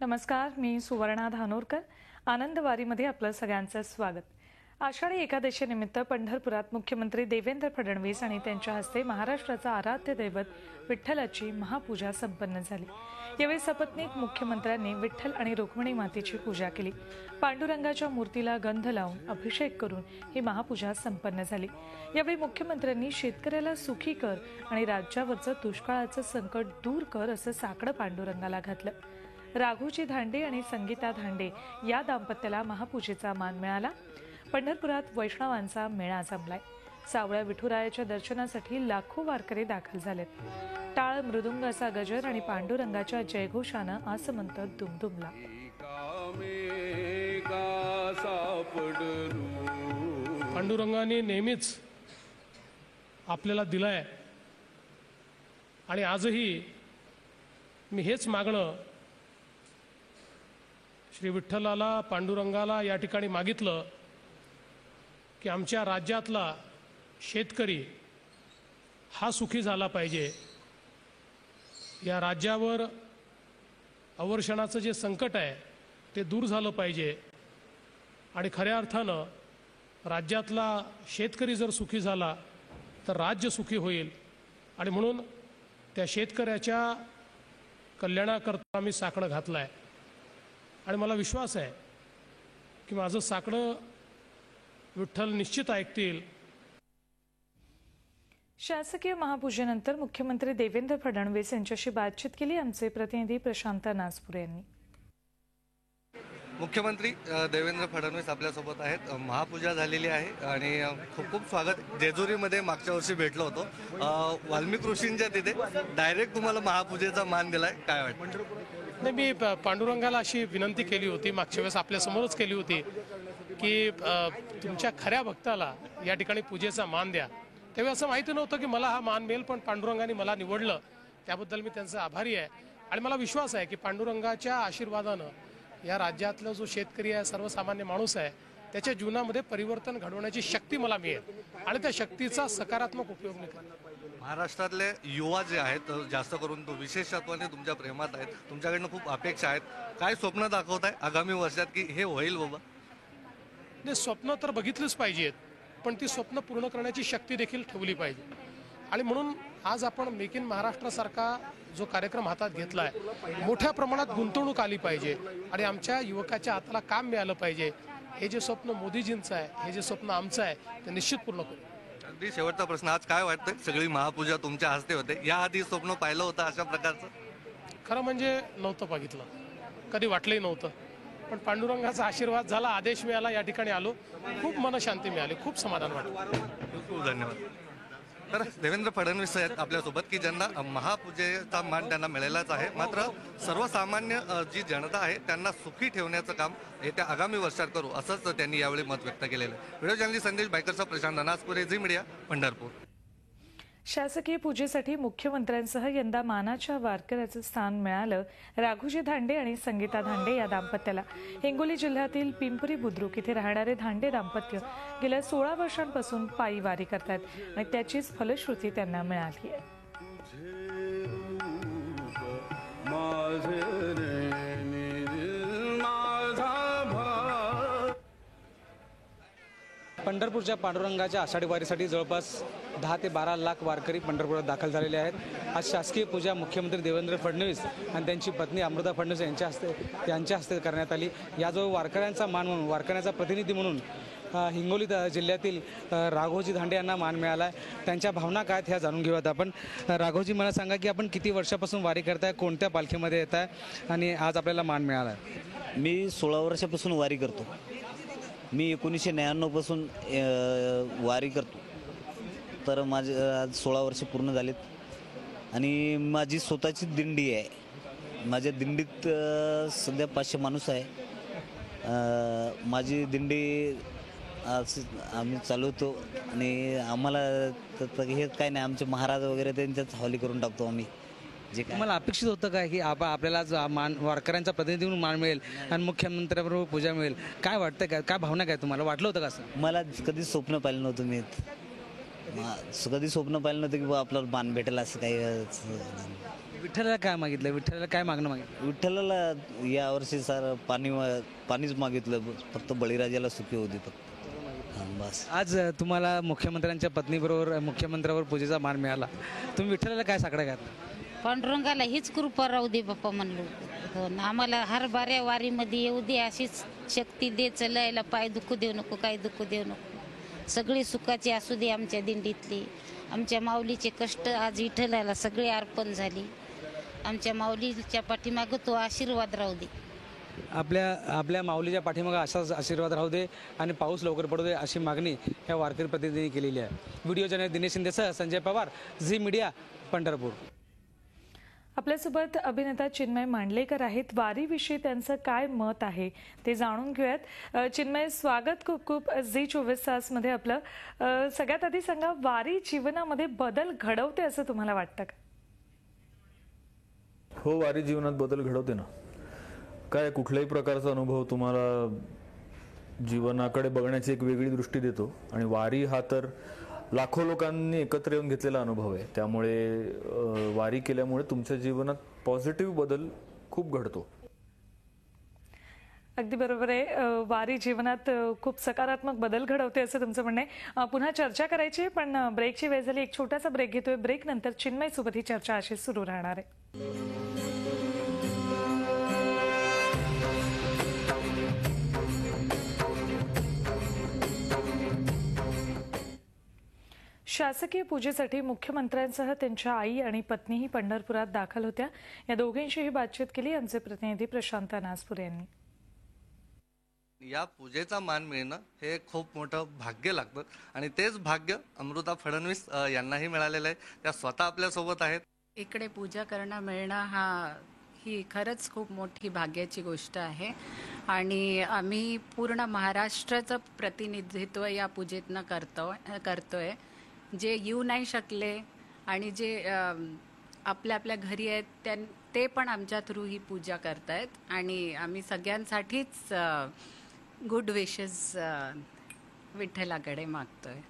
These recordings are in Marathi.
नमस्कार, मी सुवर्णा धानोरकर. आनंदवारीमध्ये आपलं सगळ्यांचं स्वागत. आषाढी एकादशीनिमित्त पंढरपुरात मुख्यमंत्री देवेंद्र फडणवीस आणि त्यांच्या हस्ते महाराष्ट्राचा आराध्य दैवत विठ्ठलाची महापूजा संपन्न झाली. यावेळी सपत्नीक मुख्यमंत्र्यांनी विठ्ठल आणि रुक्मिणी मातेची पूजा केली. पांडुरंगाच्या मूर्तीला गंध लावून अभिषेक करून ही महापूजा संपन्न झाली. यावेळी मुख्यमंत्र्यांनी शेतकऱ्याला सुखी कर आणि राज्यावरचं दुष्काळाचं संकट दूर कर असं साकडं पांडुरंगाला घातलं. राघोजी धांडे आणि संगीता धांडे या दाम्पत्याला महापूजेचा मान मिळाला. पंढरपुरात वैष्णवांचा मेळा जमलाय. सावळ्या विठुरायाच्या दर्शनासाठी लाखो वारकरी दाखल झालेत. टाळ मृदुंग असा गजर आणि पांडुरंगाच्या जयघोषानं आसमंत दुमदुमला. पांडुरंगाने नेहमीच आपल्याला दिलाय आणि आजही मी हेच मागणं श्री विठ्ठलाला पांडुरंगाला या ठिकाणी मागितलं की आमच्या राज्यातला शेतकरी हा सुखी झाला पाहिजे. या राज्यावर अवर्षणाचं जे संकट आहे ते दूर झालं पाहिजे आणि खऱ्या अर्थानं राज्यातला शेतकरी जर सुखी झाला तर राज्य सुखी होईल. आणि म्हणून त्या शेतकऱ्याच्या कल्याणाकरता मी साकडं घातलं आहे आणि मला विश्वास आहे की माझं साकडं विठ्ठल निश्चित ऐकतील. शासकीय महापूजेनंतर मुख्यमंत्री देवेंद्र फडणवीस यांच्याशी बातचीत केली आमचे प्रतिनिधी प्रशांत नासपुरे यांनी. मुख्यमंत्री देवेंद्र फडणवीस आपल्यासोबत आहेत. महापूजा झालेली आहे आणि खूप खूप स्वागत. जेजुरीमध्ये मागच्या वर्षी भेटलो होतो. वाल्मिक ऋषींच्या तिथे डायरेक्ट तुम्हाला महापूजेचा मान दिलाय, काय वाटतं? नाही, मी पांडुरंगाला अशी विनंती केली होती, मागच्या वेळेस आपल्यासमोरच केली होती की तुमच्या खऱ्या भक्ताला या ठिकाणी पूजेचा मान द्या. तेव्हा असं माहिती नव्हतं की मला हा मान मिळेल, पण पांडुरंगाने मला निवडलं. त्याबद्दल मी त्यांचा आभारी आहे आणि मला विश्वास आहे की पांडुरंगाच्या आशीर्वादानं या राज्यातला जो शेतकरी आहे, सर्वसामान्य माणूस आहे, त्याच्या जीवनामध्ये परिवर्तन घडवण्याची शक्ती मला मिळेल आणि त्या शक्तीचा सकारात्मक उपयोग मी करेन. महाराष्ट्रातले युवा जे आहेत जास्त करून तो विशेषत्वाने तुमच्या प्रेमात आहेत, तुमच्याकडनं खूप अपेक्षा आहेत. काय स्वप्न दाखवताय आगामी वर्षात की हे होईल बाबा? नाही, स्वप्न तर बघितलीच पाहिजेत, पण ती स्वप्न पूर्ण करण्याची शक्ती देखील ठेवली पाहिजे. आणि म्हणून आज आपण मेक इन महाराष्ट्रासारखा जो कार्यक्रम हातात घेतला आहे, मोठ्या प्रमाणात गुंतवणूक आली पाहिजे आणि आमच्या युवकाच्या हाताला काम मिळालं पाहिजे. हे जे स्वप्न मोदीजींचं आहे, हे जे स्वप्न आमचं आहे, ते निश्चित पूर्ण करू. अगदी शेवटचा प्रश्न, आज काय वाटतं? सगळी महापूजा तुमच्या हस्ते होते, याआधी स्वप्न पाहिलं होतं अशा प्रकारचं? खरं म्हणजे नव्हतं बघितलं, कधी वाटलंही नव्हतं, पण पांडुरंगाचा आशीर्वाद झाला, आदेश मिळाला, या ठिकाणी आलो, खूप मनशांती मिळाली, खूप समाधान वाटलं. खूप खूप धन्यवाद. तर देवेंद्र फडणवीस आहेत आपल्यासोबत की ज्यांना महापूजेचा मान त्यांना मिळालाच आहे. मात्र सर्वसामान्य जी जनता आहे त्यांना सुखी ठेवण्याचं काम येत्या आगामी वर्षात करू, असंच त्यांनी यावेळी मत व्यक्त केलेलं आहे. व्हिडिओ जर्नलिस्ट संदेश बायकरचा प्रशांत नासपुरे, झी मीडिया, पंढरपूर. शासकीय पूजेसाठी मुख्यमंत्र्यांसह यंदा मानाच्या वारकऱ्याचं स्थान मिळालं राघोजी धांडे आणि संगीता धांडे या दाम्पत्याला. हिंगोली जिल्ह्यातील पिंपरी बुद्रुक इथे राहणारे धांडे दाम्पत्य गेल्या 16 वर्षांपासून पायी वारी करतात आणि त्याचीच फलश्रुती त्यांना मिळाली आहे. पंढरपूरच्या पांडुरंगाच्या आषाढी वारीसाठी जवळपास 10 ते 12 लाख वारकरी पंढरपुरात दाखल झालेले आहेत. आज शासकीय पूजा मुख्यमंत्री देवेंद्र फडणवीस आणि त्यांची पत्नी अमृता फडणवीस यांच्या हस्ते करण्यात आली. याजवळ वारकऱ्यांचा मान म्हणून, वारकऱ्यांचा प्रतिनिधी म्हणून हिंगोली जिल्ह्यातील राघोजी धांडे यांना मान मिळाला आहे. त्यांच्या भावना काय ह्या जाणून घेऊयात आपण. राघोजी, मला सांगा की आपण किती वर्षापासून वारी करताय, कोणत्या पालखीमध्ये येत आहे आणि आज आपल्याला मान मिळाला आहे? मी 16 वर्षापासून वारी करतो. मी 1999 पासून वारी करतो, तर माझे आज 16 वर्ष पूर्ण झालेत आणि माझी स्वतःची दिंडी आहे. माझ्या दिंडीत सध्या 500 माणूस आहे. माझी दिंडी आज आम्ही चालवतो आणि आम्हाला हे काय नाही, आमचे महाराज वगैरे त्यांच्याच हवाली करून टाकतो आम्ही. जे मला अपेक्षित होतं काय की आपल्याला मान, वारकऱ्यांचा प्रतिनिधी म्हणून मान मिळेल आणि मुख्यमंत्र्यांबरोबर पूजा मिळेल, काय वाटतं, काय भावना काय तुम्हाला वाटलं होतं का? असं मला कधीच स्वप्न पाहिलं नव्हतं. मी कधी स्वप्न पाहिलं नव्हतं की आपल्याला मान भेटेल असं काही. विठ्ठलाला काय मागितलं, विठ्ठलाला काय मागणं मागितलं? विठ्ठलाला यावर्षी सर पाणीच मागितलं, फक्त बळीराजाला सुखी होती फक्त. हां बस. आज तुम्हाला मुख्यमंत्र्यांच्या पत्नीबरोबर मुख्यमंत्र्यावर पूजेचा मान मिळाला, तुम्ही विठ्ठलाला काय साकडं घातलं? पांडुरंगाला हीच कृपा राहू दे बाप्पा म्हणलो. हो ना, आम्हाला हर बाऱ्या वारीमध्ये येऊ दे, अशीच शक्ती दे, चलायला पाय दुखू देऊ नको, काही दुखू देऊ नको, सगळी सुखाची असू दे आमच्या दिंडीतली. आमच्या माऊलीचे कष्ट आज विठ्ठलाला सगळे अर्पण झाले. आमच्या माऊलीच्या पाठीमागं तो आशीर्वाद राहू दे. आपल्या माऊलीच्या पाठीमागे असाच आशीर्वाद राहू दे आणि पाऊस लवकर पडू दे, अशी मागणी ह्या वारकरी प्रतिनिधींनी केलेली आहे. व्हिडिओ जर्नलिस्ट दिनेश शिंदेसह संजय पवार, झी मीडिया, पंढरपूर. आपल्यासोबत अभिनेता चिन्मय मांडलेकर आहेत. वारीविषयी त्यांचं काय मत आहे ते जाणून घेऊयात. चिन्मय, स्वागत खूप खूप झी 24 तासमध्ये आपलं. सगळ्यात आधी सांगा, वारी जीवनामध्ये बदल घडवते असं तुम्हाला वाटतं का? हो, वारी जीवनात बदल घडवते ना. काय कुठल्याही प्रकारचा अनुभव तुम्हाला जीवनाकडे बघण्याची एक वेगळी दृष्टी देतो आणि वारी हा तर लाखो लोकांनी एकत्र येऊन घेतलेला अनुभव आहे. त्यामुळे वारी केल्यामुळे तुमच्या जीवनात पॉझिटिव्ह बदल खूप घडतो. अगदी बरोबर आहे. वारी जीवनात खूप सकारात्मक बदल घडवते असं तुमचं म्हणणं आहे. पुन्हा चर्चा करायची आहे, पण ब्रेकची वेळ झाली. एक छोटासा ब्रेक घेतोय. ब्रेक नंतर चिन्मय सोबत ही चर्चा अशीच सुरू राहणार आहे. शासकीय पूजेसाठी मुख्यमंत्र्यांसह त्यांच्या आई आणि पत्नीही पंढरपुरात दाखल होत्या. या दोघींशीही बातचीत केली आमचे प्रतिनिधी प्रशांत नासपूर यांनी. या पूजेचा मान मिळणं हे खूप मोठं भाग्य लागतं आणि तेच भाग्य अमृता फडणवीस यांनाही मिळालेलं आहे. त्या स्वतः आपल्या सोबत आहेत. इकडे पूजा करणं मिळणं ही खरंच खूप मोठी भाग्याची गोष्ट आहे आणि आम्ही पूर्ण महाराष्ट्राचं प्रतिनिधित्व या पूजेतनं करतोय. जे येऊ नाही शकले आणि जे आपल्या आपल्या घरी आहेत ते पण आमच्या थ्रू ही पूजा करतायत आणि आम्ही सगळ्यांसाठीच गुड विशेस विठ्ठलाकडे मागतोय.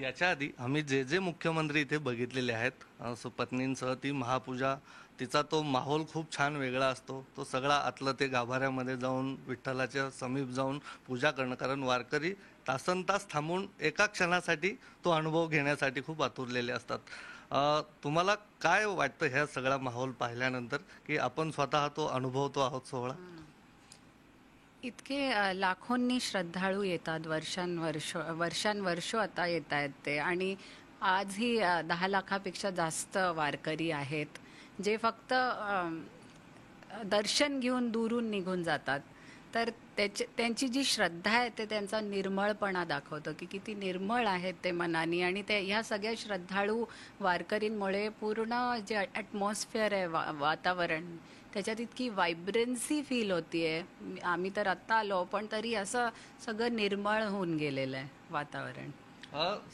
याच्या आधी आम्ही जे मुख्यमंत्री इथे बघितलेले आहेत पत्नींसह ती महापूजा, तिचा तो माहोल खूप छान वेगळा असतो. तो सगळा आतलं ते गाभाऱ्यामध्ये जाऊन विठ्ठलाच्या समीप जाऊन पूजा करणं, कारण वारकरी तासनतास थांबून एका क्षणासाठी तो अनुभव घेण्यासाठी खूप आतुरलेले असतात. तुम्हाला काय वाटतं ह्या सगळा माहोल पाहिल्यानंतर की आपण स्वतः तो अनुभवतो आहोत सोहळा? इतके लाखोंनी श्रद्धाळू येतात, वर्षानुवर्ष आता येत आहेत ते आणि आजही 10 लाखापेक्षा जास्त वारकरी आहेत जे फक्त दर्शन घेऊन दुरून निघून जातात. तर त्यांची जी श्रद्धा आहे ते त्यांचा निर्मळपणा दाखवतं की किती निर्मळ आहेत ते मनाने आणि ते ह्या सगळ्या श्रद्धाळू वारकरींमुळे पूर्ण जे ॲटमॉस्फिअर आहे वातावरण त्याच्यात इतकी व्हायब्रन्सी फील होतीये. आम्ही तर आत्ता आलो पण तरी असं सगळं निर्मळ होऊन गेलेलं आहे वातावरण.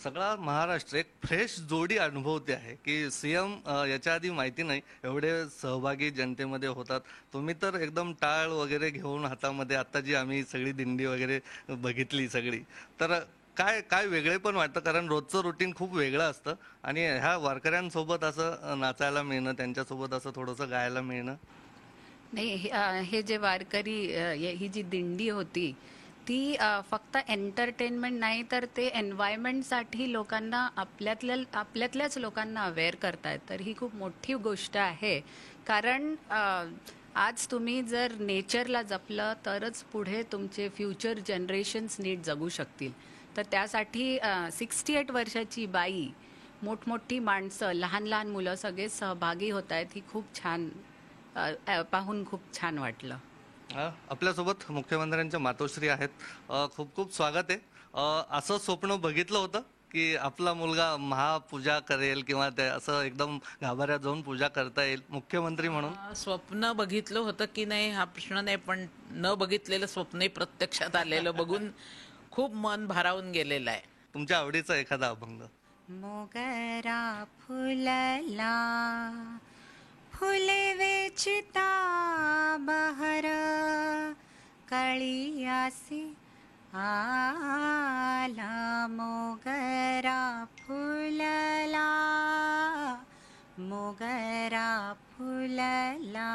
सगळा महाराष्ट्र एक फ्रेश जोडी अनुभवते आहे की सीएम याच्या आधी माहिती नाही एवढे सहभागी जनतेमध्ये होतात. तुम्ही तर एकदम टाळ वगैरे घेऊन हातामध्ये, आता जी आम्ही सगळी दिंडी वगैरे बघितली सगळी, तर काय वेगळे पण वाटतं, कारण रोजचं रुटीन खूप वेगळं असतं आणि ह्या वारकऱ्यांसोबत असं नाचायला मिळणं, त्यांच्यासोबत असं थोडंसं गायला मिळणं. नाही, हे जे वारकरी ही जी दिंडी होती ती फक्त एंटरटेनमेंट नाही तर ते एन्व्हायरमेंटसाठी लोकांना आपल्यातल्याच लोकांना अवेअर करतायत. तर ही खूप मोठी गोष्ट आहे, कारण आज तुम्ही जर नेचरला जपलं तरच पुढे तुमचे फ्युचर जनरेशन्स नीट जगू शकतील. तर त्यासाठी 68 वर्षाची बाई, मोठमोठी माणसं, लहान लहान मुलं सगळे सहभागी होत आहेत. ही खूप छान पाहून खूप छान वाटलं. आपल्यासोबत मुख्यमंत्र्यांच्या मातोश्री आहेत. खूप खूप स्वागत आहे. असं स्वप्न बघितलं होतं की आपला मुलगा महापूजा करेल किंवा ते असं एकदम गाभाऱ्यात जाऊन पूजा करता येईल मुख्यमंत्री म्हणून? स्वप्न बघितलं होतं की नाही हा प्रश्न नाही, पण न बघितलेलं स्वप्नही प्रत्यक्षात आलेलं बघून खूप मन भारावून गेलेलं आहे. तुमच्या आवडीचा एखादा अभंग? मोगरा फुलला फुले वेचिता बहर कळियासी आला. मोगरा फुलला मोगरा फुलला विठ्ठला.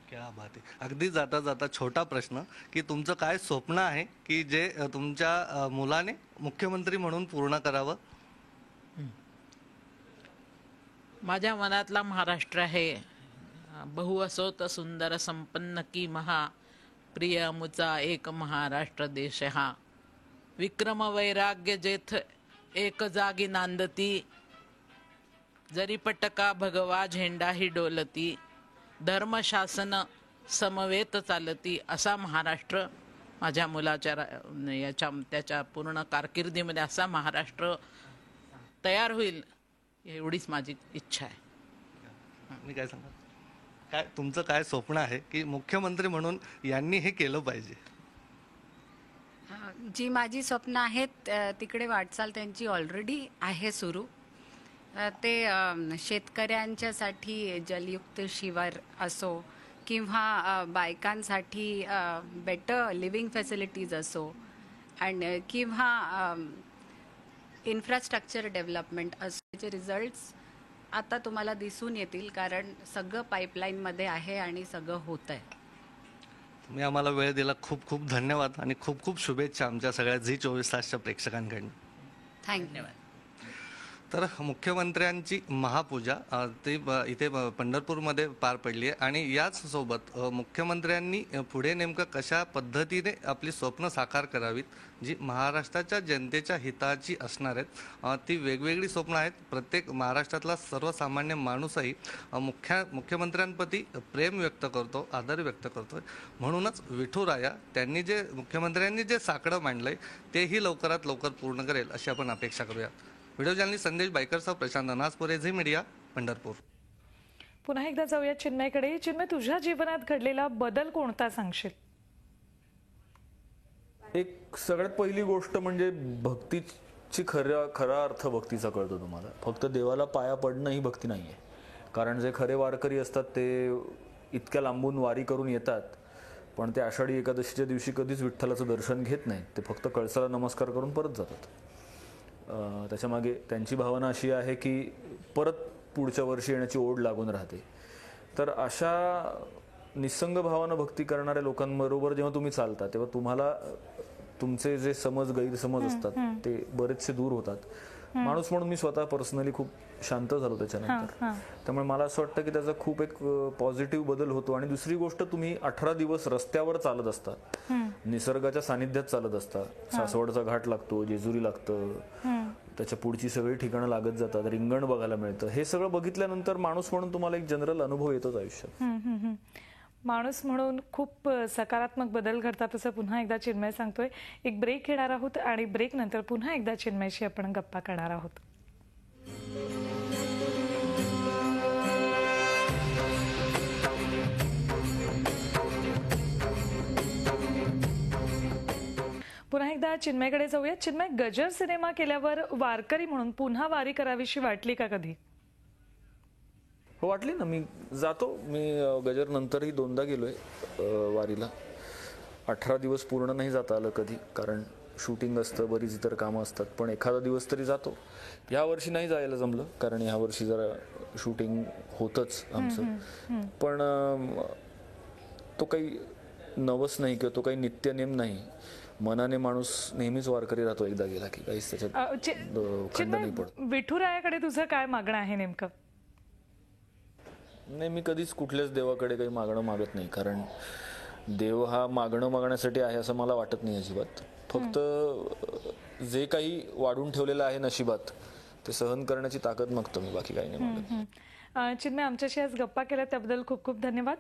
क्या बात आहे. अगदी जाता जाता छोटा प्रश्न की तुमचं काय स्वप्न आहे की जे तुमच्या मुलाने मुख्यमंत्री म्हणून पूर्ण करावं? माझ्या मनातला महाराष्ट्र आहे बहु असोत सुंदर संपन्न की महा, प्रिय अमुचा एक महाराष्ट्र देश हा. विक्रम वैराग्य जेथ एक जागी नांदती, जरी पटका भगवा झेंडा ही डोलती, धर्मशासन समवेत चालती, असा महाराष्ट्र माझ्या मुलाच्या त्याच्या पूर्ण कारकिर्दीमध्ये असा महाराष्ट्र तयार होईल एवढीच माझी इच्छा आहे. मी काय सांगा, काय तुमचं काय स्वप्न आहे की मुख्यमंत्री म्हणून यांनी हे केलं पाहिजे? जी माझी स्वप्न आहेत तिकडे वाटचाल त्यांची ऑलरेडी आहे सुरू. ते शेतकऱ्यांच्यासाठी जलयुक्त शिवार असो किंवा बायकांसाठी बेटर लिव्हिंग फॅसिलिटीज असो आणि किंवा इन्फ्रास्ट्रक्चर डेव्हलपमेंट असण्याचे रिझल्ट्स आता तुम्हाला दिसून येतील, कारण सगळं पाईपलाईनमध्ये आहे आणि सगळं होत आहे. तुम्ही आम्हाला वेळ दिला, खूप खूप धन्यवाद आणि खूप खूप शुभेच्छा आमच्या सगळ्या झी24 तासच्या प्रेक्षकांकडून. थँक्यू. तर मुख्यमंत्र्यांची महापूजा ती इथे पंढरपूरमध्ये पार पडली आहे आणि याच सोबत मुख्यमंत्र्यांनी पुढे नेमकं कशा पद्धतीने आपली स्वप्न साकार करावीत, जी महाराष्ट्राच्या जनतेच्या हिताची असणार आहेत, ती वेगवेगळी स्वप्न आहेत. प्रत्येक महाराष्ट्रातला सर्वसामान्य माणूसही मुख्यमंत्र्यांप्रती प्रेम व्यक्त करतो, आदर व्यक्त करतो. म्हणूनच विठुराया त्यांनी जे मुख्यमंत्र्यांनी जे साकडं मांडलंय तेही लवकरात लवकर पूर्ण करेल अशी आपण अपेक्षा करूया. व्हिडिओ जर्नलिस्ट संदेश बायकरसह प्रशांत अनासपुरे, झी मीडिया, पंढरपूर. पुन्हा एकदा जाऊया चिन्मयकडे. चिन्मय, तुझ्या जीवनात घडलेला बदल कोणता सांगशील? एक सगळ्यात पहिली गोष्ट म्हणजे भक्तीची खरा अर्थ भक्तीचा कळतो तुम्हाला. फक्त देवाला पाया पडणं ही भक्ती नाहीये. कारण जे खरे वारकरी असतात ते इतक्या लांबून वारी करून येतात, पण ते आषाढी एकादशीच्या दिवशी कधीच विठ्ठलाचं दर्शन घेत नाहीत. ते फक्त कळसाला नमस्कार करून परत जातात. त्याच्यामागे त्यांची भावना अशी आहे की परत पुढच्या वर्षी येण्याची ओढ लागून राहते. तर अशा निस्संग भावानं भक्ती करणाऱ्या लोकांबरोबर जेव्हा तुम्ही चालता तेव्हा तुम्हाला तुमचे जे गैरसमज असतात ते बरेचसे दूर होतात. माणूस म्हणून मी स्वतः पर्सनली खूप शांत झालो त्याच्यानंतर. त्यामुळे मला असं वाटतं की त्याचा खूप एक पॉझिटिव्ह बदल होतो. आणि दुसरी गोष्ट, तुम्ही 18 दिवस रस्त्यावर चालत असता, निसर्गाच्या सानिध्यात चालत असता. सासवडचा घाट लागतो, जेजुरी लागतं, त्याच्या पुढची सगळी ठिकाणं लागत जातात, रिंगण बघायला मिळतं. हे सगळं बघितल्यानंतर माणूस म्हणून तुम्हाला एक जनरल अनुभव येतोच आयुष्यात. माणूस म्हणून खूप सकारात्मक बदल घडतात असं पुन्हा एकदा चिन्मय सांगतोय. एक ब्रेक घेणार आहोत आणि ब्रेक नंतर पुन्हा एकदा चिन्मयशी आपण गप्पा करणार आहोत. पुन्हा एकदा चिन्मयकडे जाऊया. चिन्मय, गजर सिनेमा केल्यावर वारकरी म्हणून पुन्हा वारी करावीशी वाटली का कधी? हो, वाटली ना. मी जातो. मी गजर नंतरही 2दा गेलोय वारीला. 18 दिवस पूर्ण नाही जाता आलं कधी, कारण शूटिंग असतं, बरीच इतर कामं असतात. पण एखादा दिवस तरी जातो. या वर्षी नाही जायला जमलं, कारण ह्या वर्षी जरा शूटिंग होतंच आमचं. पण तो काही नवस नाही किंवा तो काही नित्यनेम नाही. मनाने माणूस नेहमीच वारकरी राहतो एकदा गेला की, काहीच त्याच्यात खंड नाही पडत. विठुरायाकडे तुझं काय मागणं आहे नेमकं? नाही, मी कधीच कुठल्याच देवाकडे काही मागणं मागत नाही. कारण देव हा मागण्यासाठी आहे असं मला वाटत नाही अजिबात. फक्त जे काही वाढून ठेवलेलं आहे नशिबात ते सहन करण्याची ताकद मागतो मी, बाकी काही नाही मागत. चिन्मय, आमच्याशी आज गप्पा केल्या त्याबद्दल खूप खूप धन्यवाद.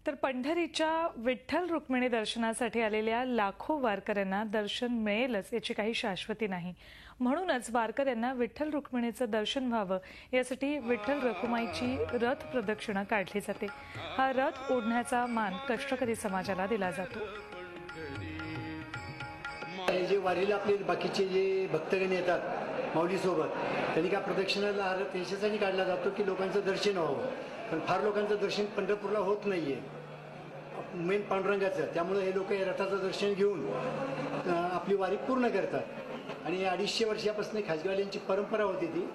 तर पंढरीच्या विठ्ठल रुक्मिणी दर्शनासाठी आलेल्या लाखो वारकऱ्यांना दर्शन मिळेलच याची काही शाश्वती नाही. म्हणूनच वारकऱ्यांना विठ्ठल रुक्मिणीचं दर्शन व्हावं यासाठी विठ्ठल रखुमाईची रथ प्रदक्षिणा काढली जाते. हा रथ ओढण्याचा मान कष्टकरी समाजाला दिला जातो. जे वारीला आपले बाकीचे जे भक्तगण येतात माऊलीसोबत, त्यांनी का प्रदक्षिणाला हा रथ याच्यासाठी काढला जातो की लोकांचं दर्शन व्हावं. पण फार लोकांचं दर्शन पंढरपूरला होत नाहीये, मेन पांडुरंगाचं. त्यामुळे हे लोक या रथाचं दर्शन घेऊन आपली वारी पूर्ण करतात. आणि 250 वर्षापासून खाजगीवाल्यांची परंपरा होती ती.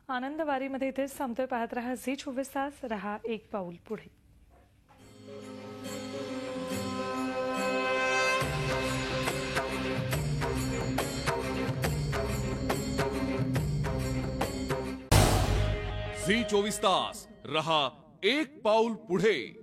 आनंदवारीमध्ये इथेच थांबतोय. पाहत रहा झी 24 तास. रहा एक पाऊल पुढे. झी 24 तास रहा एक पाऊल पुढे.